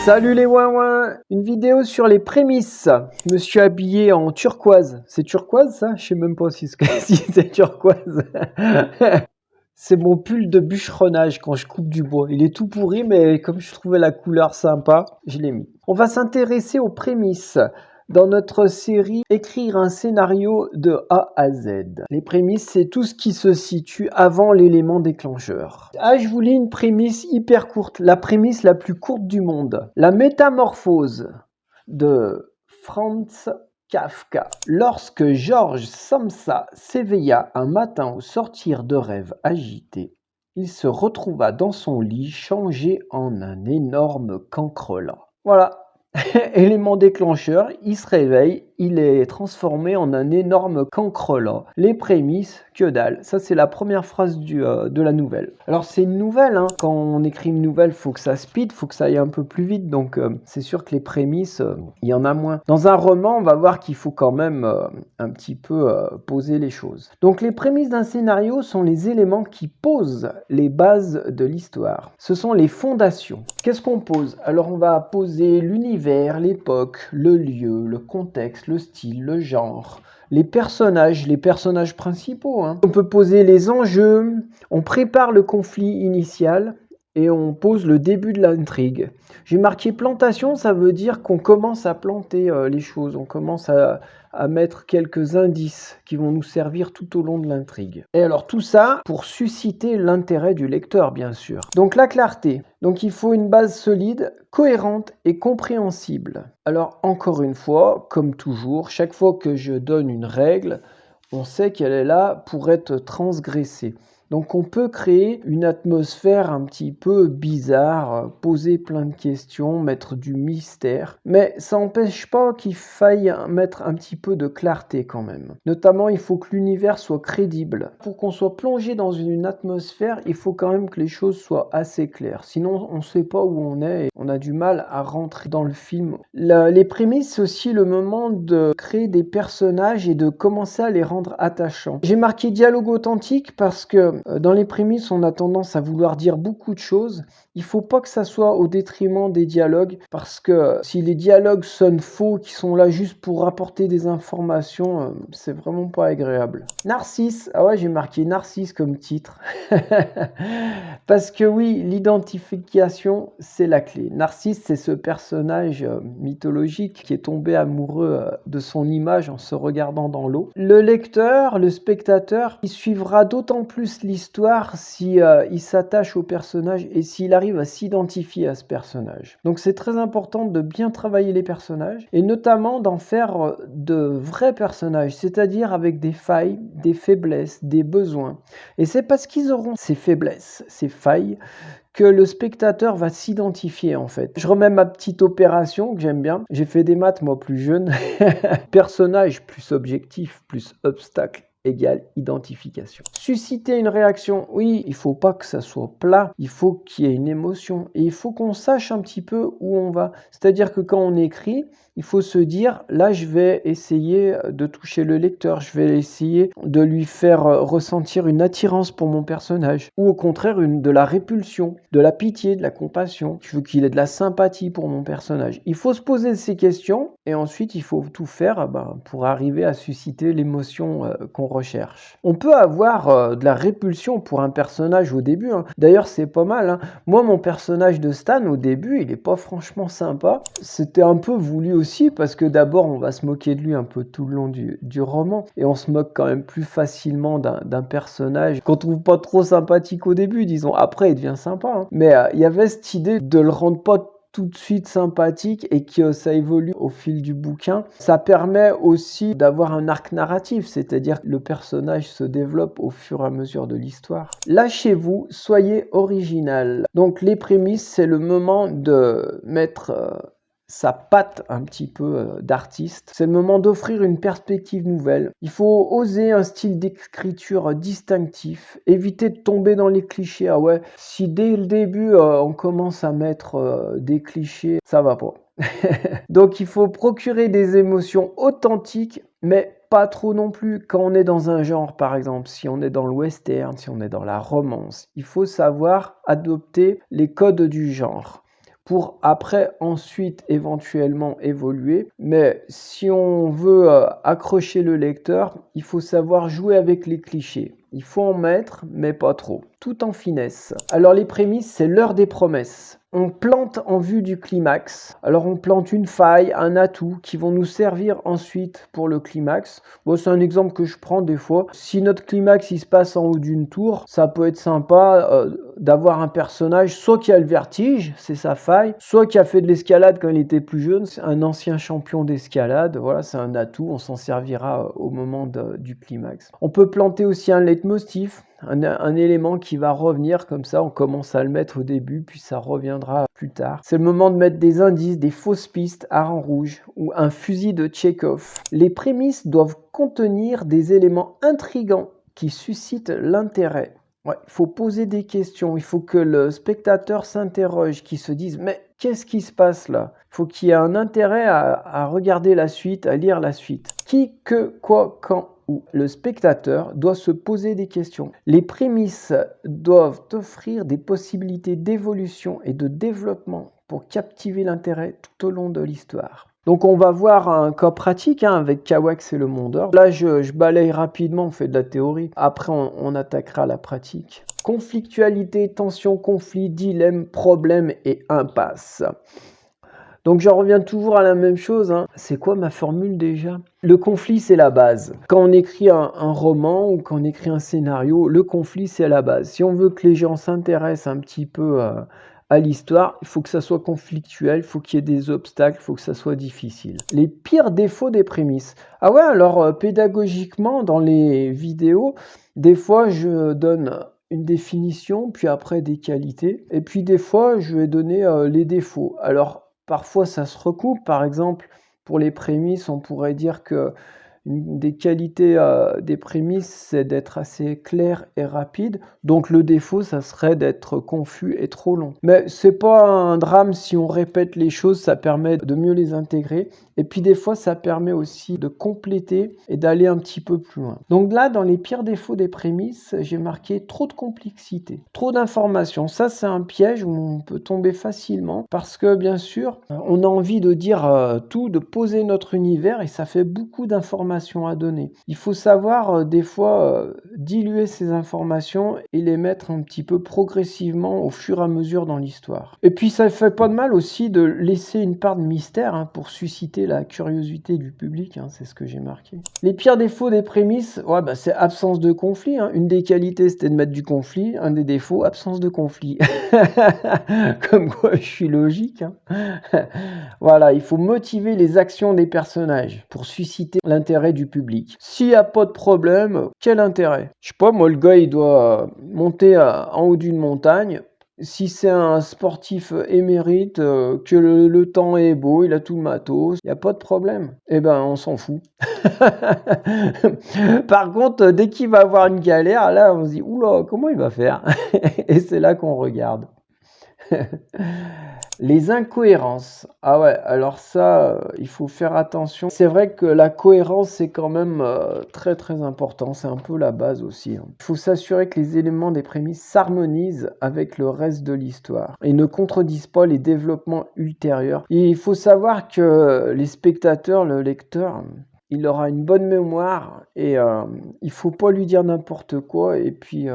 Salut les ouin-ouin. Une vidéo sur les prémices. Je me suis habillé en turquoise. C'est turquoise ça? Je sais même pas si c'est turquoise. C'est mon pull de bûcheronnage quand je coupe du bois. Il est tout pourri, mais comme je trouvais la couleur sympa, je l'ai mis. On va s'intéresser aux prémices. Dans notre série, écrire un scénario de A à Z. Les prémices, c'est tout ce qui se situe avant l'élément déclencheur. Ah, je vous lis une prémisse hyper courte. La prémisse la plus courte du monde. La métamorphose de Franz Kafka. Lorsque Georges Samsa s'éveilla un matin au sortir de rêves agités, il se retrouva dans son lit changé en un énorme cancrelat. Voilà. Élément déclencheur, il se réveille, il est transformé en un énorme cancrelat. Les prémices, que dalle. Ça, c'est la première phrase de la nouvelle. Alors, c'est une nouvelle, hein. Quand on écrit une nouvelle, faut que ça speed, faut que ça aille un peu plus vite. Donc, c'est sûr que les prémices, il y en a moins. Dans un roman, on va voir qu'il faut quand même un petit peu poser les choses. Donc, les prémices d'un scénario sont les éléments qui posent les bases de l'histoire. Ce sont les fondations. Qu'est-ce qu'on pose? Alors, on va poser l'univers, l'époque, le lieu, le contexte, le style, le genre, les personnages principaux. On peut poser les enjeux, on prépare le conflit initial et on pose le début de l'intrigue. J'ai marqué plantation, ça veut dire qu'on commence à planter les choses, on commence à mettre quelques indices qui vont nous servir tout au long de l'intrigue. Et alors tout ça pour susciter l'intérêt du lecteur, bien sûr. Donc la clarté. Donc il faut une base solide, cohérente et compréhensible. Alors encore une fois, comme toujours, chaque fois que je donne une règle, on sait qu'elle est là pour être transgressée. Donc on peut créer une atmosphère un petit peu bizarre, poser plein de questions, mettre du mystère, mais ça n'empêche pas qu'il faille mettre un petit peu de clarté quand même. Notamment, il faut que l'univers soit crédible. Pour qu'on soit plongé dans une atmosphère, il faut quand même que les choses soient assez claires. Sinon, on ne sait pas où on est et on a du mal à rentrer dans le film. Les prémices, c'est aussi le moment de créer des personnages et de commencer à les rendre attachants. J'ai marqué dialogue authentique parce que dans les prémices, on a tendance à vouloir dire beaucoup de choses. Il ne faut pas que ça soit au détriment des dialogues, parce que si les dialogues sonnent faux, qui sont là juste pour apporter des informations, c'est vraiment pas agréable. Narcisse, ah ouais, j'ai marqué Narcisse comme titre. Parce que oui, l'identification, c'est la clé. Narcisse, c'est ce personnage mythologique qui est tombé amoureux de son image en se regardant dans l'eau. Le lecteur, le spectateur, il suivra d'autant plus l'histoire si il s'attache au personnage et s'il arrive à s'identifier à ce personnage. Donc c'est très important de bien travailler les personnages et notamment d'en faire de vrais personnages, c'est-à-dire avec des failles, des faiblesses, des besoins. Et c'est parce qu'ils auront ces faiblesses, ces failles, que le spectateur va s'identifier en fait. Je remets ma petite opération que j'aime bien. J'ai fait des maths moi plus jeune. Personnage plus objectif plus obstacle égale identification. Susciter une réaction, oui, il faut pas que ça soit plat, il faut qu'il y ait une émotion et il faut qu'on sache un petit peu où on va. C'est-à-dire que quand on écrit, il faut se dire, là je vais essayer de toucher le lecteur, je vais essayer de lui faire ressentir une attirance pour mon personnage ou au contraire de la répulsion, de la pitié, de la compassion. Je veux qu'il ait de la sympathie pour mon personnage. Il faut se poser ces questions et ensuite il faut tout faire pour arriver à susciter l'émotion qu'on recherche. On peut avoir de la répulsion pour un personnage au début. D'ailleurs, c'est pas mal. Moi, mon personnage de Stan, au début, il est pas franchement sympa. C'était un peu voulu aussi parce que d'abord, on va se moquer de lui un peu tout le long du roman et on se moque quand même plus facilement d'un personnage qu'on trouve pas trop sympathique au début, disons. Après, il devient sympa. Mais il y avait cette idée de le rendre pas tout de suite sympathique et que ça évolue au fil du bouquin. Ça permet aussi d'avoir un arc narratif, c'est-à-dire que le personnage se développe au fur et à mesure de l'histoire. Lâchez-vous, soyez original. Donc les prémices, c'est le moment de mettre sa patte un petit peu d'artiste. C'est le moment d'offrir une perspective nouvelle. Il faut oser un style d'écriture distinctif, éviter de tomber dans les clichés. Ah ouais, si dès le début on commence à mettre des clichés, ça va pas. Donc il faut procurer des émotions authentiques, mais pas trop non plus. Quand on est dans un genre, par exemple, si on est dans le western, si on est dans la romance, il faut savoir adopter les codes du genre. pour après ensuite éventuellement évoluer. Mais si on veut accrocher le lecteur, il faut savoir jouer avec les clichés. Il faut en mettre, mais pas trop, tout en finesse. Alors les prémices, c'est l'heure des promesses. On plante en vue du climax. Alors on plante une faille, un atout qui vont nous servir ensuite pour le climax. Bon, c'est un exemple que je prends des fois. Si notre climax il se passe en haut d'une tour, ça peut être sympa d'avoir un personnage soit qui a le vertige, c'est sa faille, soit qui a fait de l'escalade quand il était plus jeune, c'est un ancien champion d'escalade. Voilà, c'est un atout, on s'en servira au moment du climax. On peut planter aussi un leitmotiv. Un élément qui va revenir comme ça, on commence à le mettre au début, puis ça reviendra plus tard. C'est le moment de mettre des indices, des fausses pistes, harengs rouge ou un fusil de Tchekhov. Les prémices doivent contenir des éléments intrigants qui suscitent l'intérêt. Ouais, il faut poser des questions, il faut que le spectateur s'interroge, qu'il se dise « mais qu'est-ce qui se passe là ?» Il faut qu'il y ait un intérêt à regarder la suite, à lire la suite. Qui, que, quoi, quand, où le spectateur doit se poser des questions. Les prémices doivent offrir des possibilités d'évolution et de développement pour captiver l'intérêt tout au long de l'histoire. Donc on va voir un cas pratique avec Kawax et le Mont d'Or. Là je balaye rapidement, on fait de la théorie. Après on attaquera la pratique. Conflictualité, tension, conflit, dilemme, problème et impasse. Donc j'en reviens toujours à la même chose. C'est quoi ma formule déjà? Le conflit, c'est la base. Quand on écrit un roman ou quand on écrit un scénario, le conflit, c'est la base. Si on veut que les gens s'intéressent un petit peu à l'histoire, il faut que ça soit conflictuel, il faut qu'il y ait des obstacles, il faut que ça soit difficile. Les pires défauts des prémices. Ah ouais, alors pédagogiquement, dans les vidéos, des fois, je donne une définition, puis après des qualités. Et puis des fois, je vais donner les défauts. Alors, parfois, ça se recoupe. Par exemple, pour les prémices, on pourrait dire que une des qualités des prémices, c'est d'être assez clair et rapide. Donc le défaut, ça serait d'être confus et trop long. Mais c'est pas un drame si on répète les choses, ça permet de mieux les intégrer. Et puis des fois, ça permet aussi de compléter et d'aller un petit peu plus loin. Donc là, dans les pires défauts des prémices, j'ai marqué trop de complexité, trop d'informations. Ça, c'est un piège où on peut tomber facilement parce que bien sûr, on a envie de dire tout, de poser notre univers et ça fait beaucoup d'informations à donner. Il faut savoir des fois diluer ces informations et les mettre un petit peu progressivement au fur et à mesure dans l'histoire. Et puis ça fait pas de mal aussi de laisser une part de mystère pour susciter la curiosité du public, c'est ce que j'ai marqué. Les pires défauts des prémices, c'est absence de conflit. Une des qualités c'était de mettre du conflit, un des défauts, absence de conflit. Comme quoi je suis logique. Voilà, il faut motiver les actions des personnages pour susciter l'intérêt du public. S'il n'y a pas de problème, quel intérêt? Je sais pas, moi le gars il doit monter en haut d'une montagne. Si c'est un sportif émérite, que le temps est beau, il a tout le matos, il n'y a pas de problème. Eh ben, on s'en fout. Par contre, dès qu'il va avoir une galère, là, on se dit, oula, comment il va faire? Et c'est là qu'on regarde. Les incohérences. Ah ouais, alors ça, il faut faire attention. C'est vrai que la cohérence, c'est quand même très très important. C'est un peu la base aussi. Il faut s'assurer que les éléments des prémices s'harmonisent avec le reste de l'histoire et ne contredisent pas les développements ultérieurs. Et il faut savoir que les spectateurs, le lecteur, il aura une bonne mémoire et il faut pas lui dire n'importe quoi et puis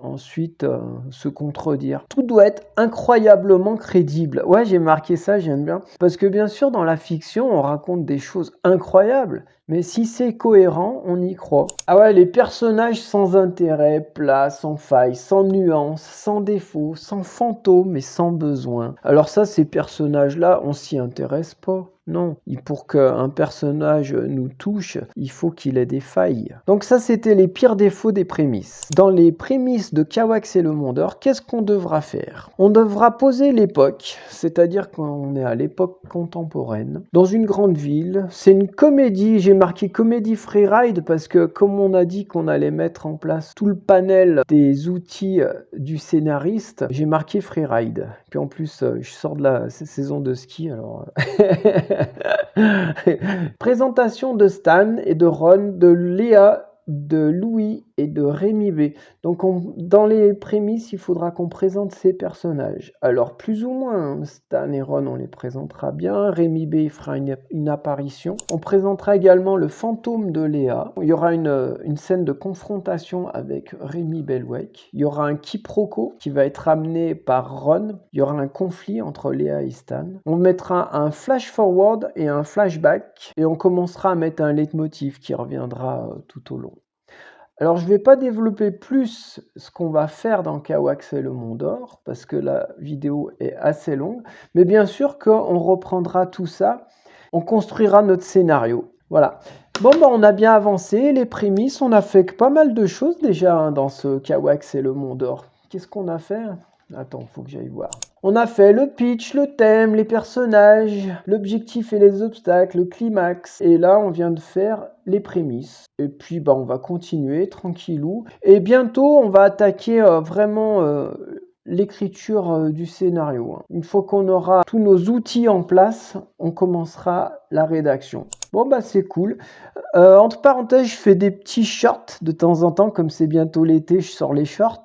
ensuite se contredire. Tout doit être incroyablement crédible. Ouais, j'ai marqué ça, j'aime bien. Parce que bien sûr, dans la fiction, on raconte des choses incroyables. Mais si c'est cohérent, on y croit. Ah ouais, les personnages sans intérêt, plats, sans faille, sans nuance, sans défaut, sans fantôme et sans besoin. Alors ça, ces personnages-là, on s'y intéresse pas. Non, pour qu'un personnage nous touche, il faut qu'il ait des failles. Donc ça, c'était les pires défauts des prémices. Dans les prémices de Kawax et le Mont d'Or, qu'est-ce qu'on devra faire? On devra poser l'époque, c'est-à-dire qu'on est à l'époque contemporaine, dans une grande ville. C'est une comédie, j'ai marqué comédie freeride parce que comme on a dit qu'on allait mettre en place tout le panel des outils du scénariste, j'ai marqué freeride. Puis en plus, je sors de la saison de ski, alors... Présentation de Stan et de Ron, de Léa, de Louis et de Rémi B. Donc dans les prémices, il faudra qu'on présente ces personnages. Alors plus ou moins, Stan et Ron, on les présentera bien. Rémi B fera une apparition. On présentera également le fantôme de Léa. Il y aura une scène de confrontation avec Rémi Belwek. Il y aura un quiproquo qui va être amené par Ron. Il y aura un conflit entre Léa et Stan. On mettra un flash forward et un flashback. Et on commencera à mettre un leitmotiv qui reviendra tout au long. Alors je ne vais pas développer plus ce qu'on va faire dans Kawax et le Mont d'Or, parce que la vidéo est assez longue, mais bien sûr qu'on reprendra tout ça, on construira notre scénario. Voilà. Bon, on a bien avancé, les prémices, on a fait pas mal de choses déjà dans ce Kawax et le Mont d'Or. Qu'est-ce qu'on a fait? Attends, faut que j'aille voir. On a fait le pitch, le thème, les personnages, l'objectif et les obstacles, le climax. Et là, on vient de faire les prémices. Et puis, on va continuer tranquillou. Et bientôt, on va attaquer vraiment l'écriture du scénario. Une fois qu'on aura tous nos outils en place, on commencera la rédaction. Bon, c'est cool. Entre parenthèses, je fais des petits shorts de temps en temps. Comme c'est bientôt l'été, je sors les shorts.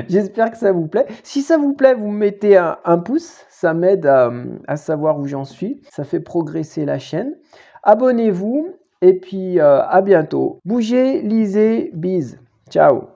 J'espère que ça vous plaît. Si ça vous plaît, vous me mettez un pouce. Ça m'aide à savoir où j'en suis. Ça fait progresser la chaîne. Abonnez-vous. Et puis, à bientôt. Bougez, lisez, bise. Ciao.